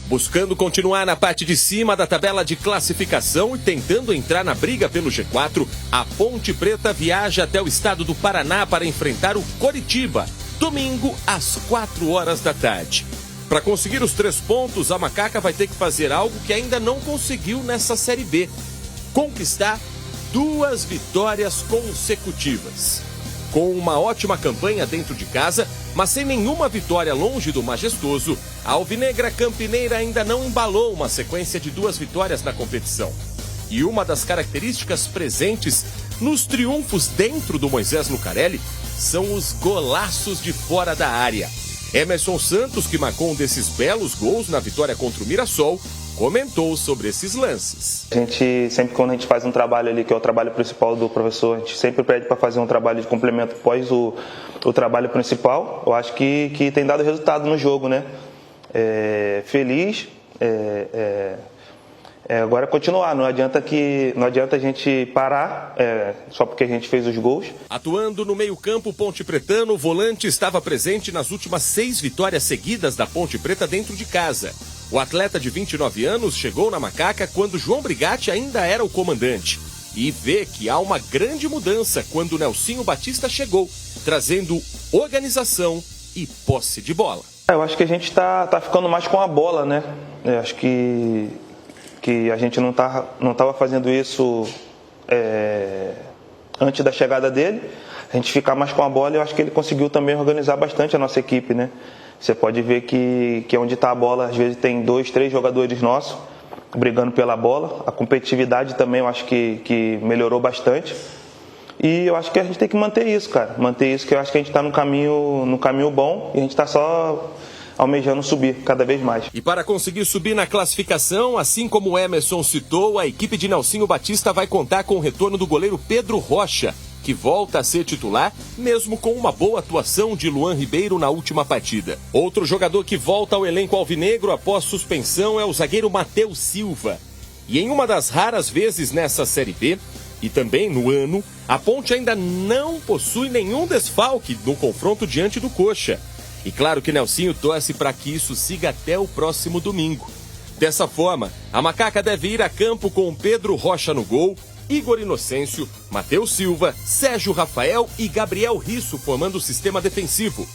Buscando continuar na parte de cima da tabela de classificação e tentando entrar na briga pelo G4, a Ponte Preta viaja até o estado do Paraná para enfrentar o Coritiba, domingo às 4 horas da tarde. Para conseguir os 3 pontos, a Macaca vai ter que fazer algo que ainda não conseguiu nessa Série B: conquistar 2 vitórias consecutivas. Com uma ótima campanha dentro de casa, mas sem nenhuma vitória longe do majestoso, a alvinegra campineira ainda não embalou uma sequência de 2 vitórias na competição. E uma das características presentes nos triunfos dentro do Moisés Lucarelli são os golaços de fora da área. Emerson Santos, que marcou um desses belos gols na vitória contra o Mirassol, comentou sobre esses lances. A gente, sempre quando a gente faz um trabalho ali, que é o trabalho principal do professor, a gente sempre pede para fazer um trabalho de complemento após o trabalho principal. Eu acho que tem dado resultado no jogo, né? Feliz. Agora é continuar, não adianta a gente parar só porque a gente fez os gols. Atuando no meio-campo pontepretano, o volante estava presente nas últimas 6 vitórias seguidas da Ponte Preta dentro de casa. O atleta de 29 anos chegou na Macaca quando João Brigatti ainda era o comandante. E vê que há uma grande mudança quando Nelsinho Batista chegou, trazendo organização e posse de bola. Eu acho que a gente tá ficando mais com a bola, né? Eu acho que a gente não estava fazendo isso antes da chegada dele. A gente ficar mais com a bola, eu acho que ele conseguiu também organizar bastante a nossa equipe, né? Você pode ver que onde está a bola, às vezes tem 2, 3 jogadores nossos brigando pela bola. A competitividade também eu acho que melhorou bastante. E eu acho que a gente tem que manter isso, cara. Manter isso, que eu acho que a gente está no caminho bom e a gente está só almejando subir cada vez mais. E para conseguir subir na classificação, assim como o Emerson citou, a equipe de Nelsinho Batista vai contar com o retorno do goleiro Pedro Rocha, que volta a ser titular, mesmo com uma boa atuação de Luan Ribeiro na última partida. Outro jogador que volta ao elenco alvinegro após suspensão é o zagueiro Matheus Silva. E em uma das raras vezes nessa Série B, e também no ano, a Ponte ainda não possui nenhum desfalque no confronto diante do Coxa. E claro que Nelsinho torce para que isso siga até o próximo domingo. Dessa forma, a Macaca deve ir a campo com Pedro Rocha no gol, Igor Inocêncio, Matheus Silva, Sérgio Rafael e Gabriel Risso formando o sistema defensivo.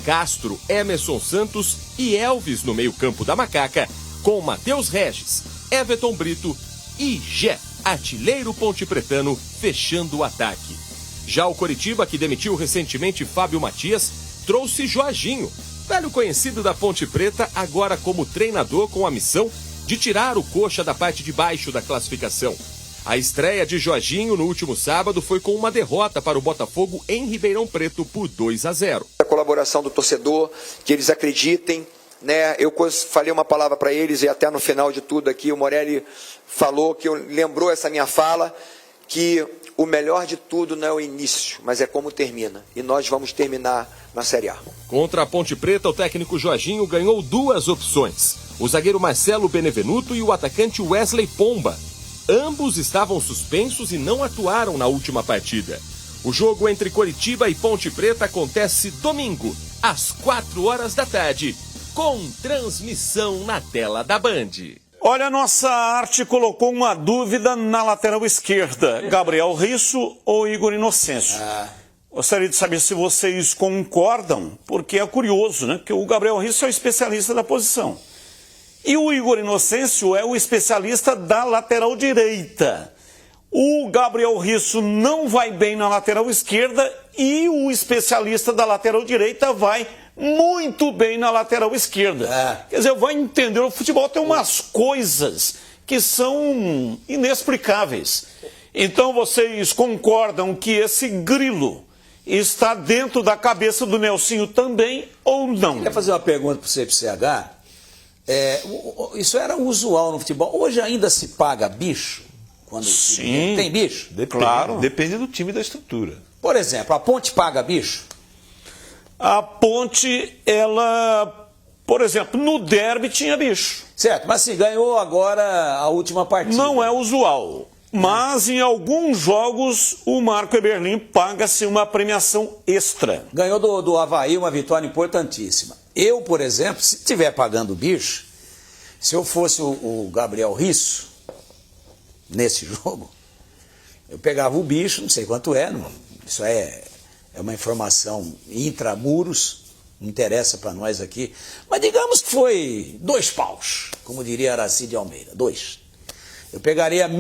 Castro, Emerson Santos e Elvis no meio-campo da Macaca, com Matheus Regis, Everton Brito e Gé, artilheiro pontepretano, fechando o ataque. Já o Coritiba, que demitiu recentemente Fábio Matias, trouxe Jorginho, velho conhecido da Ponte Preta, agora como treinador com a missão de tirar o Coxa da parte de baixo da classificação. A estreia de Jorginho no último sábado foi com uma derrota para o Botafogo em Ribeirão Preto por 2-0. A colaboração do torcedor, que eles acreditem, né? Eu falei uma palavra para eles e até no final de tudo aqui o Morelli falou, lembrou essa minha fala, que o melhor de tudo não é o início, mas é como termina. E nós vamos terminar na Série A. Contra a Ponte Preta, o técnico Jorginho ganhou 2 opções: o zagueiro Marcelo Benevenuto e o atacante Wesley Pomba. Ambos estavam suspensos e não atuaram na última partida. O jogo entre Coritiba e Ponte Preta acontece domingo, às 4 horas da tarde, com transmissão na tela da Band. Olha, a nossa arte colocou uma dúvida na lateral esquerda: Gabriel Risso ou Igor Inocêncio? Gostaria de saber se vocês concordam, porque é curioso, né? Porque o Gabriel Risso é o especialista da posição. E o Igor Inocêncio é o especialista da lateral direita. O Gabriel Risso não vai bem na lateral esquerda e o especialista da lateral direita vai muito bem na lateral esquerda. Quer dizer, vai entender, o futebol tem umas coisas que são inexplicáveis. Então vocês concordam que esse grilo está dentro da cabeça do Nelsinho também ou não? Eu queria fazer uma pergunta para você, pro CH. Isso era usual no futebol. Hoje ainda se paga bicho? Quando Sim. Tem bicho? Claro. Depende do time e da estrutura. Por exemplo, a Ponte paga bicho? A Ponte, ela, por exemplo, no derby tinha bicho. Certo, mas se ganhou agora a última partida. Não é usual. Mas em alguns jogos o Marco Eberlin paga-se uma premiação extra. Ganhou do Avaí uma vitória importantíssima. Eu, por exemplo, se estiver pagando bicho, Se eu fosse o Gabriel Risso, nesse jogo, eu pegava o bicho, não sei quanto é, não, isso é uma informação intramuros, não interessa para nós aqui, mas digamos que foi 2 paus, como diria Aracide Almeida, 2. Eu pegaria R$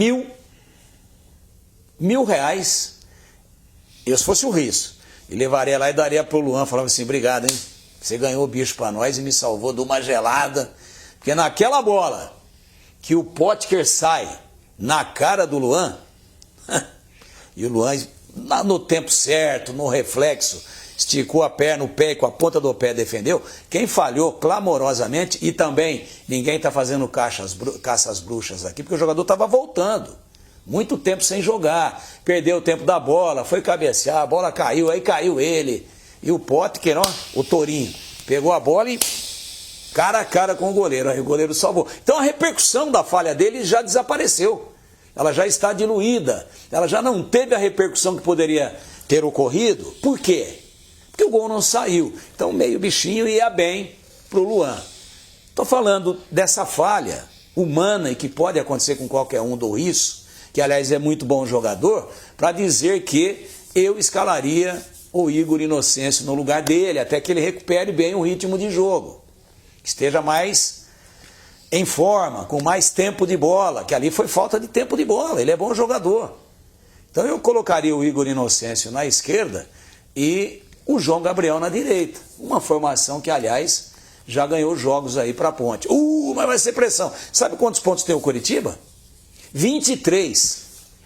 1.000, eu se fosse o Risso, e levaria lá e daria pro Luan, falava assim, obrigado, hein, você ganhou o bicho para nós e me salvou de uma gelada, porque naquela bola que o Potker sai na cara do Luan, e o Luan, no tempo certo, no reflexo, esticou a perna, o pé, com a ponta do pé defendeu, quem falhou clamorosamente, e também ninguém está fazendo caça às bruxas aqui, porque o jogador estava voltando, muito tempo sem jogar, perdeu o tempo da bola, foi cabecear, a bola caiu, aí caiu ele, e o Potker, ó, o tourinho, pegou a bola e cara a cara com o goleiro, aí o goleiro salvou. Então a repercussão da falha dele já desapareceu, ela já está diluída, ela já não teve a repercussão que poderia ter ocorrido. Por quê? Porque o gol não saiu, então meio bichinho ia bem para o Luan. Estou falando dessa falha humana e que pode acontecer com qualquer um do Risso, que aliás é muito bom jogador, para dizer que eu escalaria o Igor Inocêncio no lugar dele, até que ele recupere bem o ritmo de jogo, esteja mais em forma, com mais tempo de bola, que ali foi falta de tempo de bola, ele é bom jogador. Então eu colocaria o Igor Inocêncio na esquerda e o João Gabriel na direita, uma formação que aliás já ganhou jogos aí para a Ponte. Mas vai ser pressão. Sabe quantos pontos tem o Coritiba? 23.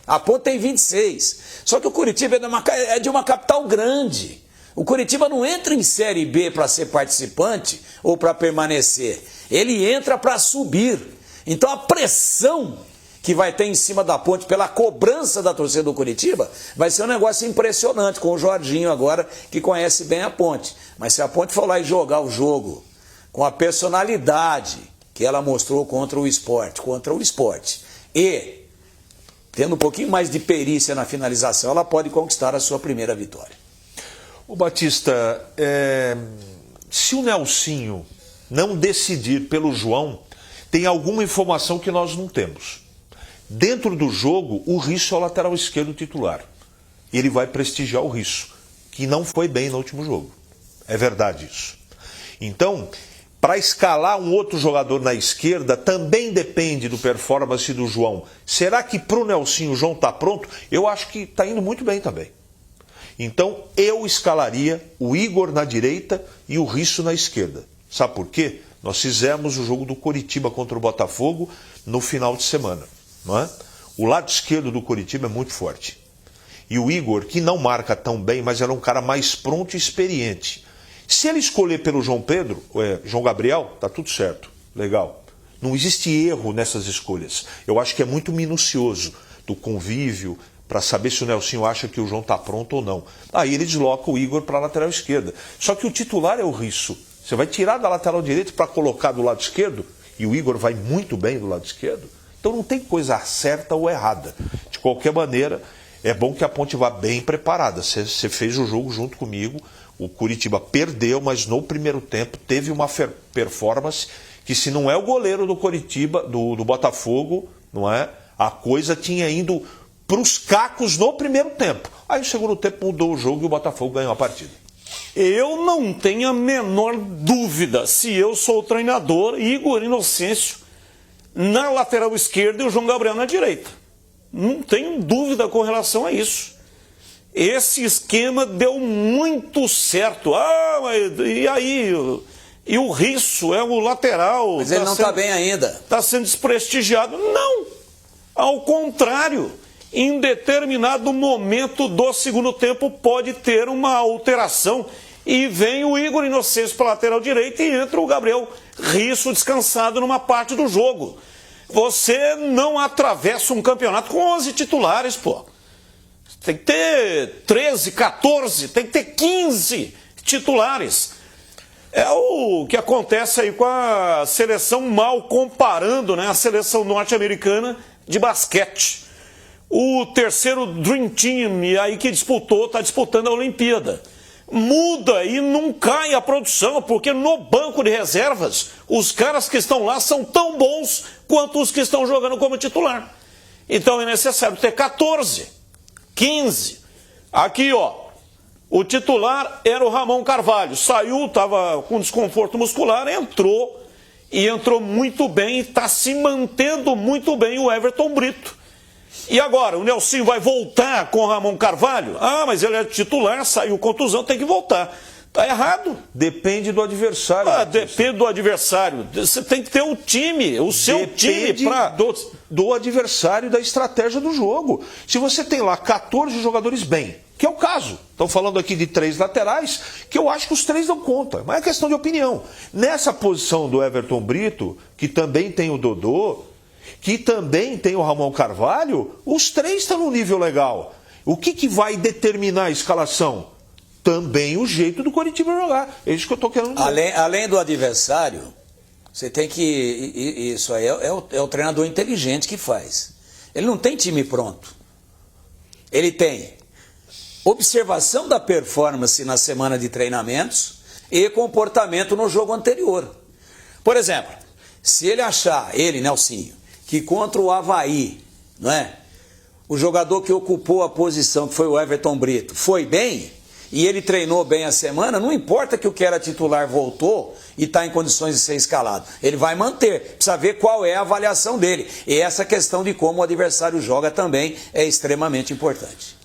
A Ponte tem 26. Só que o Coritiba é de uma capital grande. O Coritiba não entra em Série B para ser participante ou para permanecer. Ele entra para subir. Então a pressão que vai ter em cima da Ponte pela cobrança da torcida do Coritiba vai ser um negócio impressionante com o Jorginho agora, que conhece bem a Ponte. Mas se a Ponte for lá e jogar o jogo com a personalidade que ela mostrou contra o Sport, e tendo um pouquinho mais de perícia na finalização, ela pode conquistar a sua primeira vitória. O Batista, se o Nelsinho não decidir pelo João, tem alguma informação que nós não temos. Dentro do jogo, o Risso é o lateral esquerdo titular. Ele vai prestigiar o Risso, que não foi bem no último jogo. É verdade isso. Então, para escalar um outro jogador na esquerda, também depende do performance do João. Será que para o Nelsinho o João está pronto? Eu acho que está indo muito bem também. Então, eu escalaria o Igor na direita e o Risso na esquerda. Sabe por quê? Nós fizemos o jogo do Coritiba contra o Botafogo no final de semana. Não é? O lado esquerdo do Coritiba é muito forte. E o Igor, que não marca tão bem, mas era um cara mais pronto e experiente. Se ele escolher pelo João Gabriel, tá tudo certo, legal. Não existe erro nessas escolhas. Eu acho que é muito minucioso do convívio para saber se o Nelsinho acha que o João está pronto ou não. Aí ele desloca o Igor para a lateral esquerda. Só que o titular é o Risso. Você vai tirar da lateral direita para colocar do lado esquerdo, e o Igor vai muito bem do lado esquerdo. Então não tem coisa certa ou errada. De qualquer maneira, é bom que a Ponte vá bem preparada. Você fez o jogo junto comigo, o Coritiba perdeu, mas no primeiro tempo teve uma performance que, se não é o goleiro do Coritiba, do Botafogo, não é? A coisa tinha ido para os cacos no primeiro tempo. Aí no segundo tempo mudou o jogo e o Botafogo ganhou a partida. Eu não tenho a menor dúvida, se eu sou o treinador, Igor Inocêncio na lateral esquerda e o João Gabriel na direita. Não tenho dúvida com relação a isso. Esse esquema deu muito certo. E aí? E o Risso é o lateral. Mas ele não está bem ainda. Está sendo desprestigiado. Não. Ao contrário. Em determinado momento do segundo tempo pode ter uma alteração. E vem o Igor Inocêncio para a lateral direita e entra o Gabriel Risso descansado numa parte do jogo. Você não atravessa um campeonato com 11 titulares, pô. Tem que ter 13, 14, tem que ter 15 titulares. É o que acontece aí com a seleção, mal comparando, né, a seleção norte-americana de basquete. O terceiro Dream Team aí que está disputando a Olimpíada. muda e não cai a produção, porque no banco de reservas, os caras que estão lá são tão bons quanto os que estão jogando como titular. Então é necessário ter 14, 15. Aqui, ó, o titular era o Ramon Carvalho. Saiu, estava com desconforto muscular, entrou e entrou muito bem e está se mantendo muito bem o Everton Brito. E agora, o Nelsinho vai voltar com o Ramon Carvalho? Ah, mas ele é titular, saiu contusão, tem que voltar. Tá errado. Depende do adversário. Depende do adversário. Você tem que ter o time, o seu time para... do adversário, da estratégia do jogo. Se você tem lá 14 jogadores bem, que é o caso. Estão falando aqui de 3 laterais, que eu acho que os 3 dão conta. Mas é questão de opinião. Nessa posição do Everton Brito, que também tem o Dodô, que também tem o Ramon Carvalho, os 3 estão num nível legal. O que vai determinar a escalação? Também o jeito do Coritiba jogar. É isso que eu estou querendo dizer. Além do adversário, você tem que... Isso aí é o treinador inteligente que faz. Ele não tem time pronto. Ele tem observação da performance na semana de treinamentos e comportamento no jogo anterior. Por exemplo, se ele achar, Nelsinho, que contra o Avaí, não é? O jogador que ocupou a posição, que foi o Everton Brito, foi bem, e ele treinou bem a semana, não importa que o que era titular voltou e está em condições de ser escalado. Ele vai manter, precisa ver qual é a avaliação dele. E essa questão de como o adversário joga também é extremamente importante.